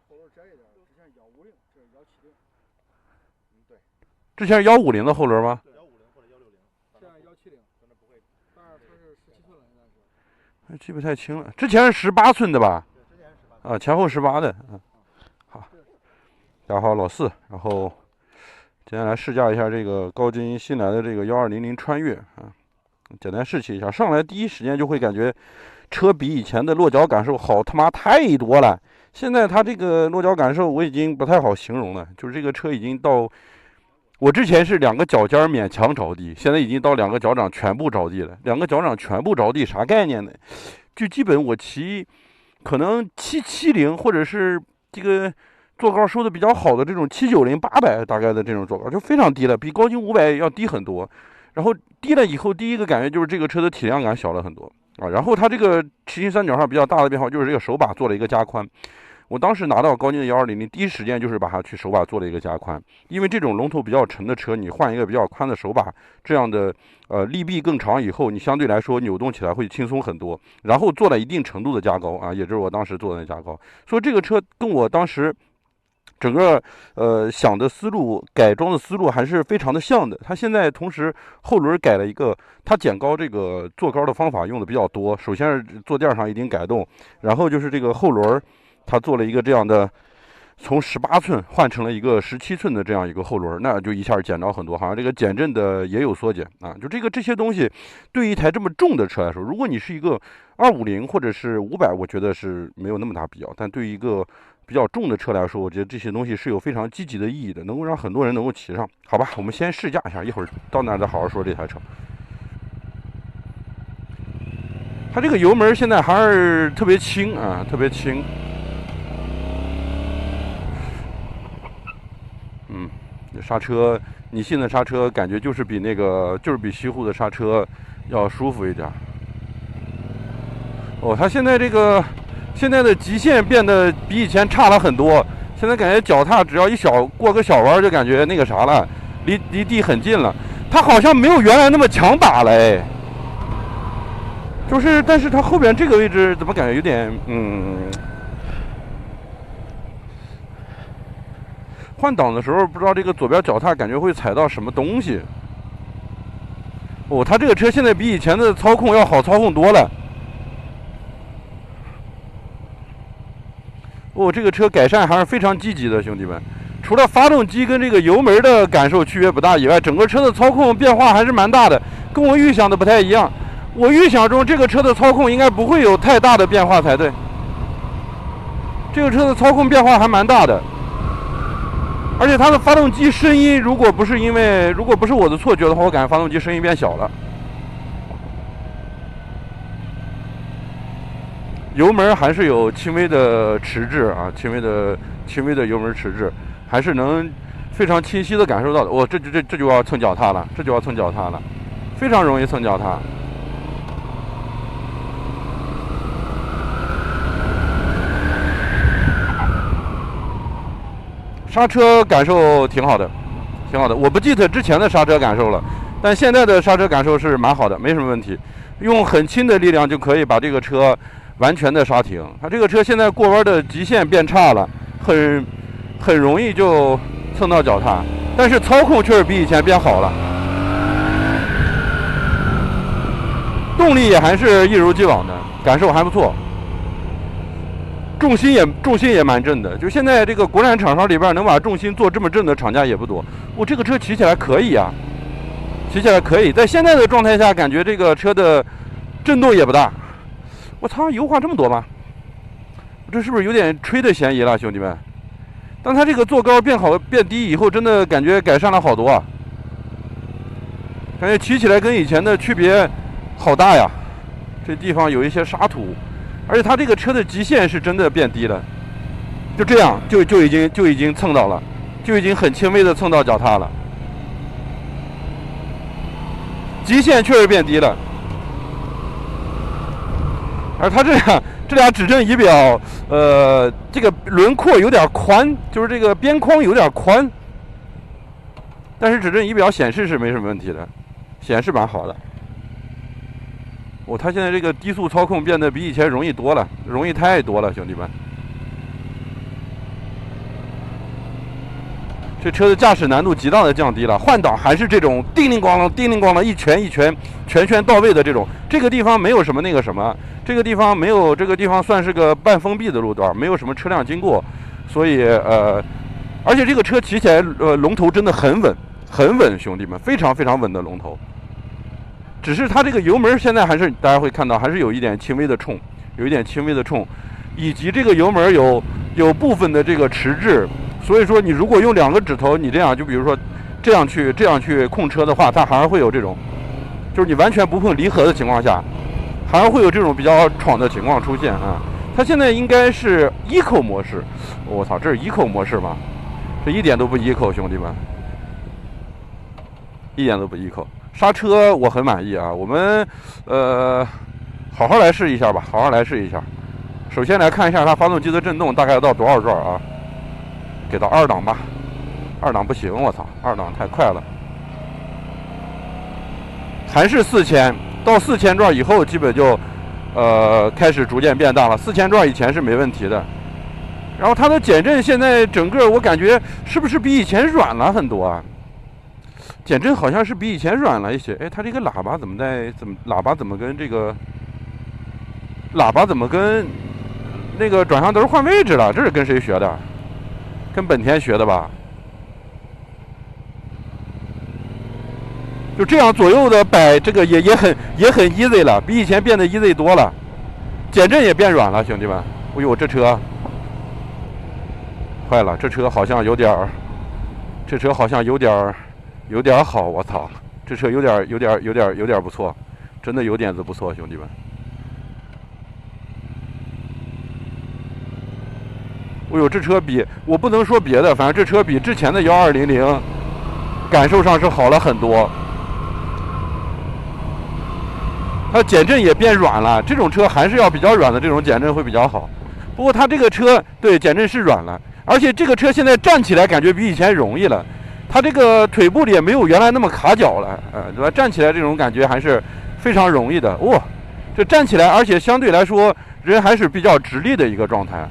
后轮窄一点，之前150，这是170。对。之前是150的后轮吗？150或者160。现在170，真的不会。但是它是17寸了，现在是。记不太清了，之前是18寸的吧？对，之前是18寸。啊，前后18的。好。大家好，老四。然后今天来试驾一下这个高金新来的这个1200穿越啊，简单试骑一下。上来第一时间就会感觉车比以前的落脚感受好他妈太多了。现在它这个落脚感受我已经不太好形容了，就是这个车已经到，我之前是2个脚尖勉强着地，现在已经到2个脚掌全部着地了。2个脚掌全部着地啥概念呢？就基本我骑可能770或者是这个坐高收的比较好的这种790、800大概的这种坐高就非常低了，比高金500要低很多。然后低了以后，第一个感觉就是这个车的体量感小了很多啊。然后它这个骑行三角上比较大的变化就是这个手把做了一个加宽。我当时拿到高金的1200，第一时间就是把它去手把做了一个加宽，因为这种龙头比较沉的车，你换一个比较宽的手把，这样的力臂更长以后，你相对来说扭动起来会轻松很多。然后做了一定程度的加高啊，也就是我当时做的加高。所以这个车跟我当时整个想的思路、改装的思路还是非常的像的。它现在同时后轮改了一个，它减高这个坐高的方法用的比较多。首先是坐垫上一定改动，然后就是这个后轮。它做了一个这样的，从18寸换成了一个17寸的这样一个后轮，那就一下减着很多，好像这个减震的也有缩减啊。就这些东西，对于一台这么重的车来说，如果你是一个250或者是500，我觉得是没有那么大必要。但对于一个比较重的车来说，我觉得这些东西是有非常积极的意义的，能够让很多人能够骑上。好吧，我们先试驾一下，一会儿到那儿再好好说这台车。它这个油门现在还是特别轻啊，特别轻。刹车，你信的刹车感觉就是比西湖的刹车要舒服一点。哦，它现在的极限变得比以前差了很多。现在感觉脚踏只要过个小弯就感觉那个啥了，离地很近了。它好像没有原来那么强把了哎。但是它后边这个位置怎么感觉有点换挡的时候不知道这个左边脚踏感觉会踩到什么东西。哦，它这个车现在比以前的操控要好操控多了。哦，这个车改善还是非常积极的，兄弟们。除了发动机跟这个油门的感受区别不大以外，整个车的操控变化还是蛮大的，跟我预想的不太一样。我预想中这个车的操控应该不会有太大的变化才对。这个车的操控变化还蛮大的。而且它的发动机声音，如果不是我的错觉的话，我感觉发动机声音变小了。油门还是有轻微的迟滞啊，轻微的油门迟滞，还是能非常清晰的感受到的。这就要蹭脚踏了，非常容易蹭脚踏。刹车感受挺好的。我不记得之前的刹车感受了，但现在的刹车感受是蛮好的，没什么问题。用很轻的力量就可以把这个车完全的刹停。它这个车现在过弯的极限变差了，很容易就蹭到脚踏，但是操控确实比以前变好了，动力也还是一如既往的，感受还不错。重心也蛮正的，就现在这个国产厂商里边能把重心做这么正的厂家也不多。这个车骑起来可以啊，在现在的状态下，感觉这个车的震动也不大。我操，油花这么多吗？这是不是有点吹的嫌疑了，兄弟们？当它这个坐高变低以后，真的感觉改善了好多啊，感觉骑起来跟以前的区别好大呀。这地方有一些沙土。而且它这个车的极限是真的变低了，就这样就已经蹭到了，就已经很轻微的蹭到脚踏了，极限确实变低了。而它这俩指针仪表，这个轮廓有点宽，就是这个边框有点宽，但是指针仪表显示是没什么问题的，显示蛮好的。它现在这个低速操控变得比以前容易多了，容易太多了，兄弟们。这车的驾驶难度极大的降低了，换挡还是这种叮铃咣啷、叮铃咣啷，一拳一拳，拳拳到位的这种。这个地方没有什么那个什么，这个地方没有，这个地方算是个半封闭的路段，没有什么车辆经过，所以而且这个车骑起来龙头真的很稳，很稳，兄弟们，非常非常稳的龙头。只是它这个油门现在还是大家会看到还是有一点轻微的冲，有一点轻微的冲，以及这个油门有部分的这个迟滞。所以说，你如果用2个指头，你这样就比如说这样去控车的话，它还是会有这种，就是你完全不碰离合的情况下，还是会有这种比较闯的情况出现啊。它现在应该是 Eco 模式，我操，这是 Eco 模式吗？这一点都不 Eco， 兄弟们，一点都不 Eco。刹车我很满意啊，我们好好来试一下吧，好好来试一下。首先来看一下它发动机的震动大概到多少转啊？给到2档吧，2档不行，我操，2档太快了。还是4000，到4000转以后基本就开始逐渐变大了，4000转以前是没问题的。然后它的减震现在整个我感觉是不是比以前软了很多啊？减震好像是比以前软了一些。哎，它这个喇叭怎么跟这个喇叭怎么跟那个转向灯换位置了？这是跟谁学的？跟本田学的吧？就这样左右的摆，这个也很 easy 了，比以前变得 easy 多了。减震也变软了，兄弟们。哎呦，这车坏了，这车好像有点好，我操，这车有点不错，真的有点子不错，兄弟们。哎呦，这车比我不能说别的，反正这车比之前的1200感受上是好了很多。它减震也变软了，这种车还是要比较软的，这种减震会比较好。不过它这个车对减震是软了，而且这个车现在站起来感觉比以前容易了，它这个腿部里也没有原来那么卡脚了，对吧？站起来这种感觉还是非常容易的。哇，这站起来，而且相对来说人还是比较直立的一个状态。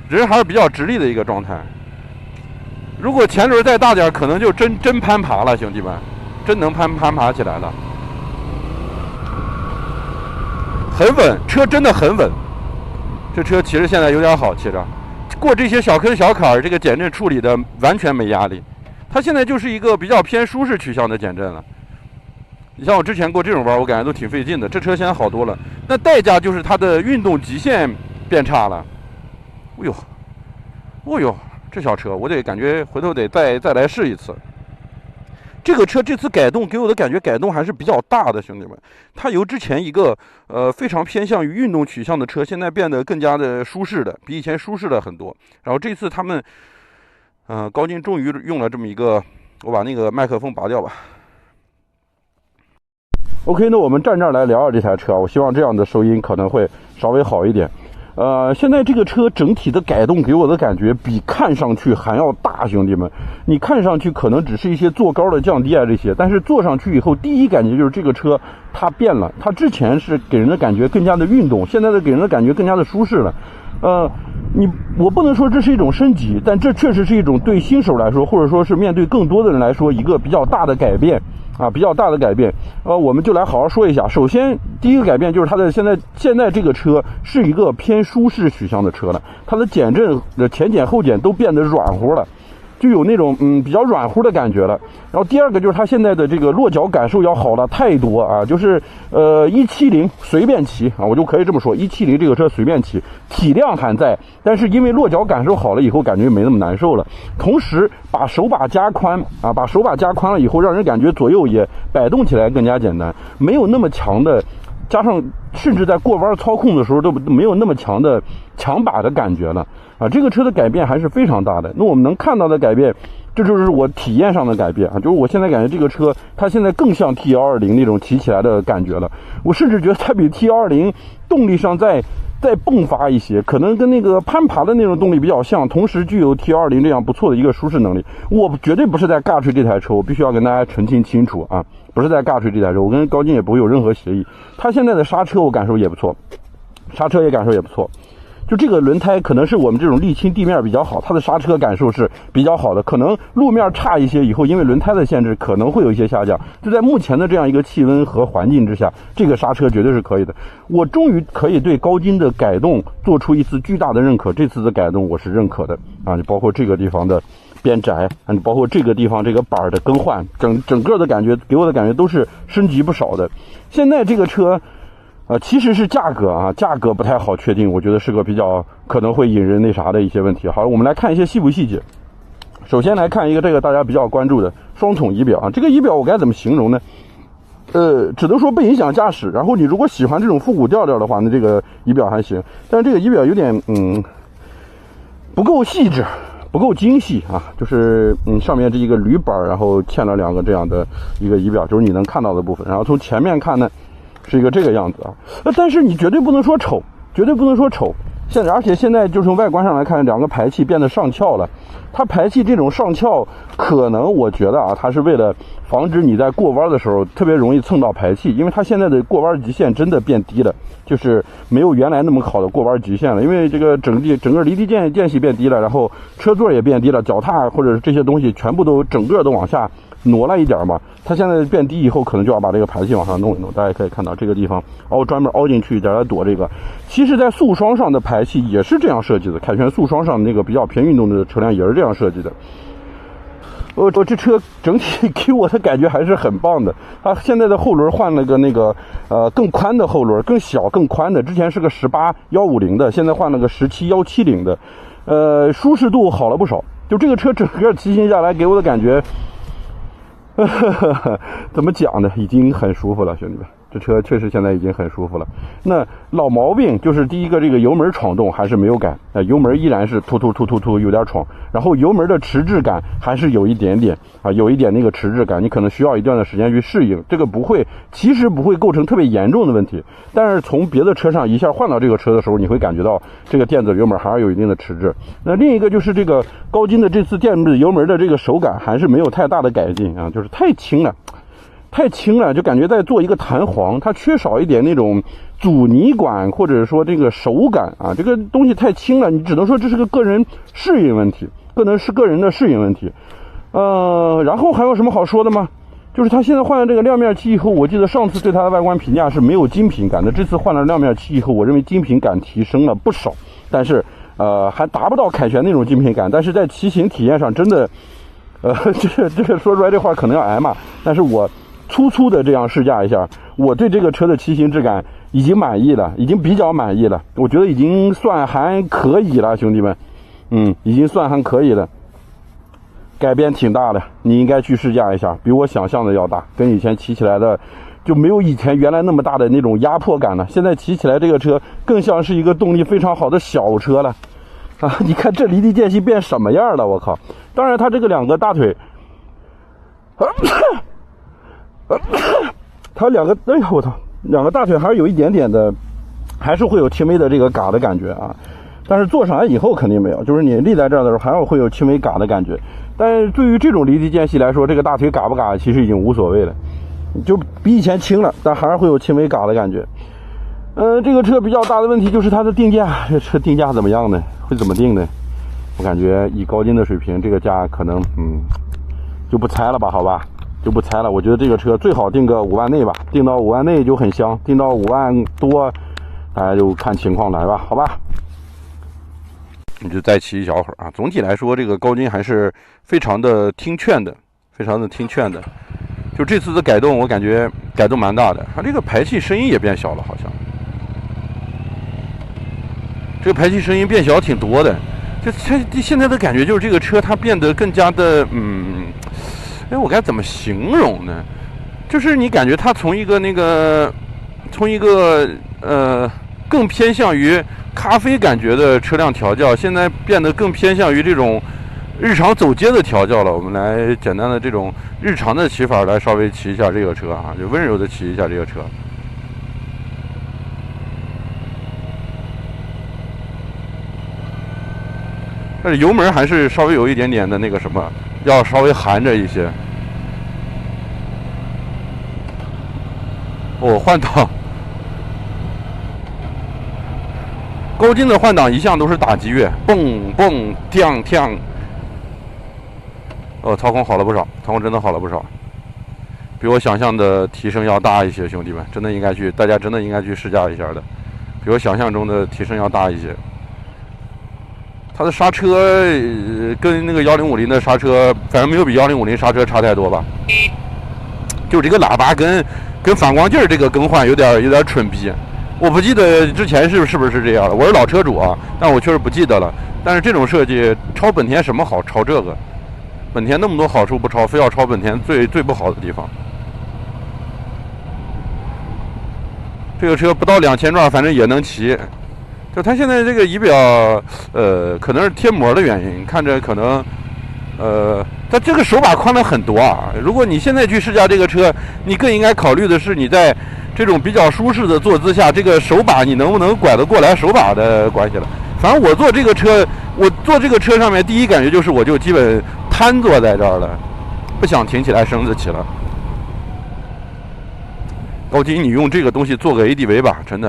如果前轮再大点，可能就真攀爬了，兄弟们，真能攀爬起来了。很稳，车真的很稳。这车骑着现在有点好骑着，过这些小坑小坎儿，这个减震处理的完全没压力。它现在就是一个比较偏舒适取向的减震了。你像我之前过这种弯，我感觉都挺费劲的，这车现在好多了。那代价就是它的运动极限变差了。哦呦，这小车我得感觉回头得再来试一次。这个车这次改动给我的感觉改动还是比较大的，兄弟们。它由之前一个非常偏向于运动取向的车，现在变得更加的舒适的，比以前舒适了很多。然后这次他们高金终于用了这么一个，我把那个麦克风拔掉吧。OK， 那我们站这儿来聊聊这台车，我希望这样的收音可能会稍微好一点。现在这个车整体的改动给我的感觉比看上去还要大，兄弟们。你看上去可能只是一些坐高的降低啊这些，但是坐上去以后，第一感觉就是这个车它变了。它之前是给人的感觉更加的运动，现在的给人的感觉更加的舒适了。我不能说这是一种升级，但这确实是一种对新手来说，或者说是面对更多的人来说，一个比较大的改变啊，比较大的改变。我们就来好好说一下。首先，第一个改变就是它的现在这个车是一个偏舒适取向的车了，它的减震的前减后减都变得软乎了。就有那种比较软乎的感觉了。然后第二个就是它现在的这个落脚感受要好了太多啊，就是170随便骑啊，我就可以这么说，170这个车随便骑，体量还在，但是因为落脚感受好了以后，感觉没那么难受了。同时把手把加宽啊，把手把加宽了以后，让人感觉左右也摆动起来更加简单，没有那么强的。加上甚至在过弯操控的时候都没有那么强的强把的感觉了啊！这个车的改变还是非常大的。那我们能看到的改变，这就是我体验上的改变啊！就是我现在感觉这个车它现在更像 T120 那种骑起来的感觉了。我甚至觉得它比 T120 动力上再迸发一些，可能跟那个攀爬的那种动力比较像，同时具有 T120 这样不错的一个舒适能力。我绝对不是在尬吹这台车，我必须要跟大家澄清清楚啊！不是在尬吹这台车，我跟高金也不会有任何协议。它现在的刹车我感受也不错，刹车也感受也不错。就这个轮胎可能是我们这种沥青地面比较好，它的刹车感受是比较好的，可能路面差一些，以后因为轮胎的限制可能会有一些下降。就在目前的这样一个气温和环境之下，这个刹车绝对是可以的。我终于可以对高金的改动做出一次巨大的认可，这次的改动我是认可的啊，就包括这个地方的变窄，包括这个地方这个板的更换，整个的感觉给我的感觉都是升级不少的。现在这个车其实是价格不太好确定，我觉得是个比较可能会引人那啥的一些问题。好，我们来看一些细部细节。首先来看一个这个大家比较关注的双筒仪表啊，这个仪表我该怎么形容呢？只能说不影响驾驶。然后你如果喜欢这种复古调调的话，那这个仪表还行。但是这个仪表有点不够细致，不够精细啊。就是上面这一个铝板，然后嵌了2个这样的一个仪表，就是你能看到的部分。然后从前面看呢，是一个这个样子啊。但是你绝对不能说丑，绝对不能说丑。而且现在就从外观上来看，2个排气变得上翘了。它排气这种上翘，可能我觉得啊，它是为了防止你在过弯的时候特别容易蹭到排气，因为它现在的过弯极限真的变低了，就是没有原来那么好的过弯极限了。因为这个整个离地间隙变低了，然后车座也变低了，脚踏或者是这些东西全部都整个都往下挪了一点嘛。它现在变低以后，可能就要把这个排气往上弄一弄。大家可以看到这个地方专门凹进去一点来躲这个。其实在速双上的排气也是这样设计的，凯旋速双上那个比较偏运动的车辆也是这样设计的。这车整体给我的感觉还是很棒的。它现在的后轮换了个更宽的后轮，更小更宽的，之前是个18150的，现在换了个17170的，舒适度好了不少。就这个车整个骑行下来给我的感觉怎么讲呢？已经很舒服了，兄弟们，这车确实现在已经很舒服了。那老毛病就是第一个，这个油门闯动还是没有改，油门依然是突有点闯，然后油门的迟滞感还是有一点点有一点那个迟滞感，你可能需要一段的时间去适应。这个其实不会构成特别严重的问题，但是从别的车上一下换到这个车的时候，你会感觉到这个电子油门还是有一定的迟滞。那另一个就是这个高金的这次电子油门的这个手感还是没有太大的改进啊，就是太轻了，就感觉在做一个弹簧，它缺少一点那种阻尼感，或者说这个手感啊，这个东西太轻了，你只能说这是个个人适应问题，个人的适应问题。然后还有什么好说的吗？就是它现在换了这个亮面漆以后，我记得上次对它的外观评价是没有精品感的，这次换了亮面漆以后，我认为精品感提升了不少，但是还达不到凯旋那种精品感，但是在骑行体验上真的这个说出来这话可能要挨骂，但是我粗的这样试驾一下，我对这个车的骑行质感已经满意了，已经比较满意了，我觉得已经算还可以了，兄弟们，已经算还可以了。改变挺大的，你应该去试驾一下，比我想象的要大，跟以前骑起来的就没有以前原来那么大的那种压迫感了。现在骑起来这个车更像是一个动力非常好的小车了啊！你看这离地间隙变什么样了，我靠！当然，它这个2个大腿。它2个，哎呀我操，2个大腿还是有一点点的，还是会有轻微的这个嘎的感觉啊。但是坐上来以后肯定没有，就是你立在这儿的时候还会有轻微嘎的感觉。但是对于这种离地间隙来说，这个大腿嘎不嘎其实已经无所谓了，就比以前轻了，但还是会有轻微嘎的感觉。这个车比较大的问题就是它的定价，这车定价怎么样呢？会怎么定呢？我感觉以高金的水平，这个价可能就不猜了吧，好吧。就不猜了，我觉得这个车最好定个5万内吧，定到5万内就很香，定到5万多，大家就看情况来吧，好吧。你就再骑一小会儿啊。总体来说，这个高金还是非常的听劝的，就这次的改动，我感觉改动蛮大的，它这个排气声音也变小了，好像。这个排气声音变小挺多的，就现在的感觉就是这个车它变得更加的我该怎么形容呢？就是你感觉它从一个更偏向于咖啡感觉的车辆调教，现在变得更偏向于这种日常走街的调教了。我们来简单的这种日常的骑法来稍微骑一下这个车啊，就温柔的骑一下这个车。但是油门还是稍微有一点点的那个什么，要稍微含着一些。换挡，高金的换挡一向都是打击乐，蹦蹦跳跳。操控好了不少，操控真的好了不少，比我想象的提升要大一些，兄弟们，真的应该去，大家真的应该去试驾一下的，比我想象中的提升要大一些。它的刹车跟那个1050的刹车，反正没有比1050刹车差太多吧。就这个喇叭跟反光镜这个更换有点蠢逼，我不记得之前是不是这样了。我是老车主啊，但我确实不记得了。但是这种设计超本田什么好？超这个，本田那么多好处不超，非要超本田最不好的地方。这个车不到2000转，反正也能骑。就它现在这个仪表，可能是贴膜的原因，看着可能，它这个手把宽了很多啊。如果你现在去试驾这个车，你更应该考虑的是你在这种比较舒适的坐姿下，这个手把你能不能拐得过来手把的关系了。反正我坐这个车上面，第一感觉就是我就基本瘫坐在这儿了，不想挺起来身子骑了。高金，你用这个东西做个 ADV 吧，真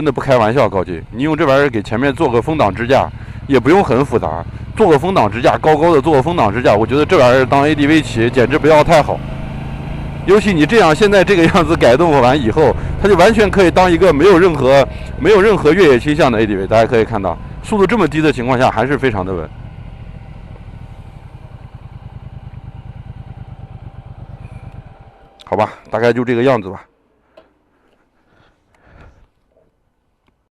的不开玩笑。高金，你用这玩意儿给前面做个风挡支架，也不用很复杂，做个风挡支架，高高的做个风挡支架，我觉得这玩意儿当 ADV 骑简直不要太好。尤其你这样现在这个样子改动完以后，它就完全可以当一个没有任何越野倾向的 ADV。大家可以看到，速度这么低的情况下还是非常的稳。好吧，大概就这个样子吧。